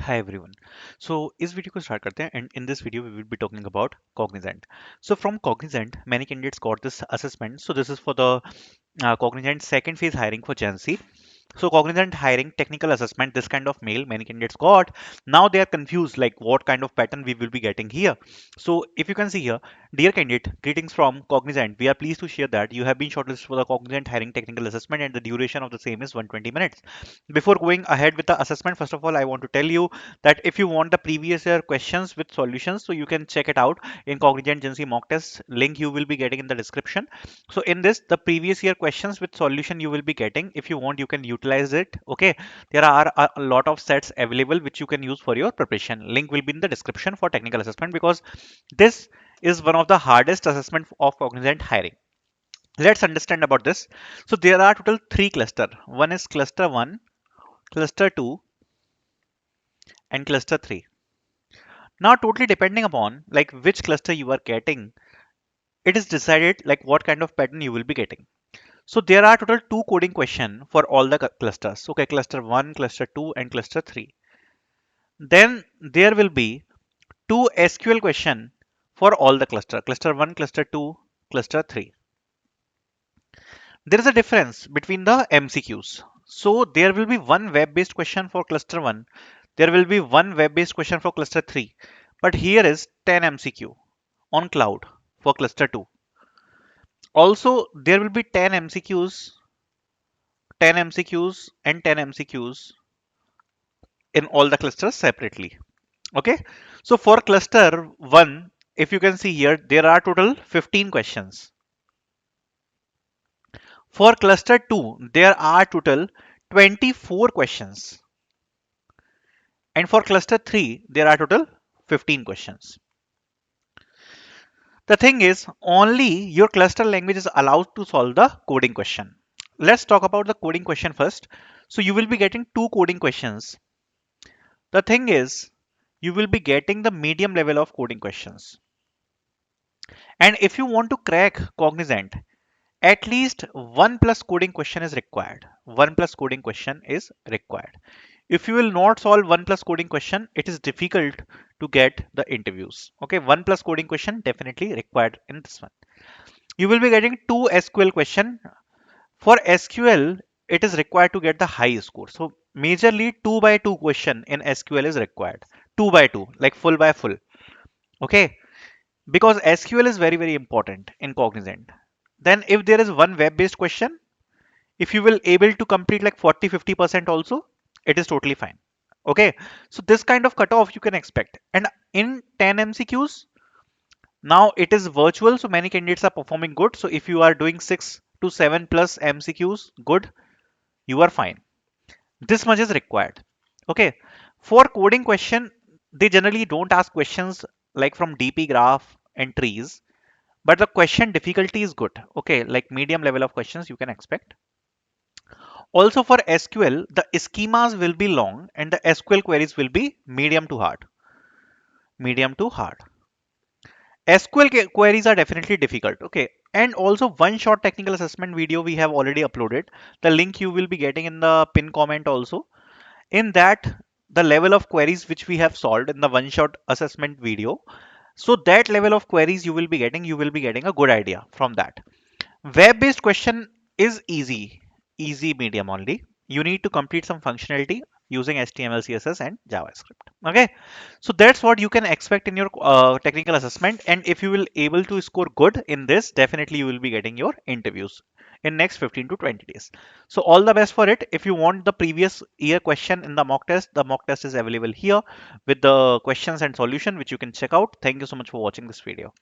Hi everyone. So इस video को start करते हैं and in this video we will be talking about Cognizant. So from Cognizant many candidates got this assessment. So this is for the Cognizant second phase hiring for Gen Z. So Cognizant hiring technical assessment, this kind of mail many candidates got. Now they are confused like what kind of pattern we will be getting here. So if you can see here, dear candidate, greetings from Cognizant. We are pleased to share that you have been shortlisted for the Cognizant hiring technical assessment and the duration of the same is 120 minutes. Before going ahead with the assessment, first of all, I want to tell you that if you want the previous year questions with solutions, so you can check it out in Cognizant Genc mock test. Link you will be getting in the description. So in this, the previous year questions with solution you will be getting. If you want, you can utilize it. Okay, there are a lot of sets available which you can use for your preparation. Link will be in the description for technical assessment because this is one of the hardest assessment of Cognizant hiring. Let's understand about this. So there are total three cluster. One is cluster 1, cluster 2 and cluster 3. Now totally depending upon like which cluster you are getting, it is decided like what kind of pattern you will be getting. So there are total two coding question for all the clusters. Okay, cluster 1, cluster 2 and cluster 3. Then there will be two SQL question for all the cluster. Cluster 1, cluster 2, cluster 3. There is a difference between the MCQs. So there will be one web-based question for cluster 1. There will be one web-based question for cluster 3. But here is 10 MCQ on cloud for cluster 2. Also, there will be 10 MCQs, 10 MCQs and 10 MCQs in all the clusters separately. Okay. So for cluster 1, if you can see here, there are total 15 questions. For cluster 2, there are total 24 questions. And for cluster 3, there are total 15 questions. The thing is, only your cluster language is allowed to solve the coding question. Let's talk about the coding question first. So you will be getting two coding questions. The thing is, you will be getting the medium level of coding questions. And if you want to crack Cognizant, at least one plus coding question is required. One plus coding question is required. If you will not solve one plus coding question, it is difficult to get the interviews. Okay, one plus coding question definitely required in this one. You will be getting two SQL question. For SQL, it is required to get the high score. So majorly 2 by 2 question in SQL is required. 2 by 2, like full by full. Okay, because SQL is very, very important in Cognizant. Then if there is one web-based question, if you will able to complete like 40-50% also, it is totally fine. Okay, so this kind of cutoff you can expect. And in 10 MCQs, now it is virtual, so many candidates are performing good. So if you are doing 6 to 7 plus MCQs, good, you are fine. This much is required. Okay, for coding question, they generally don't ask questions like from DP graph and trees, but the question difficulty is good. Okay, like medium level of questions you can expect. Also for SQL, the schemas will be long and the SQL queries will be medium to hard. Medium to hard. SQL queries are definitely difficult. Okay. And also one short technical assessment video we have already uploaded. The link you will be getting in the pin comment also. In that, the level of queries which we have solved in the one shot assessment video. So that level of queries you will be getting a good idea from that. Web-based question is easy medium only. You need to complete some functionality using HTML, CSS and JavaScript. Okay, so that's what you can expect in your technical assessment. And if you will able to score good in this, definitely you will be getting your interviews in next 15 to 20 days. So all the best for it. If you want the previous year question in the mock test is available here with the questions and solution which you can check out. Thank you so much for watching this video.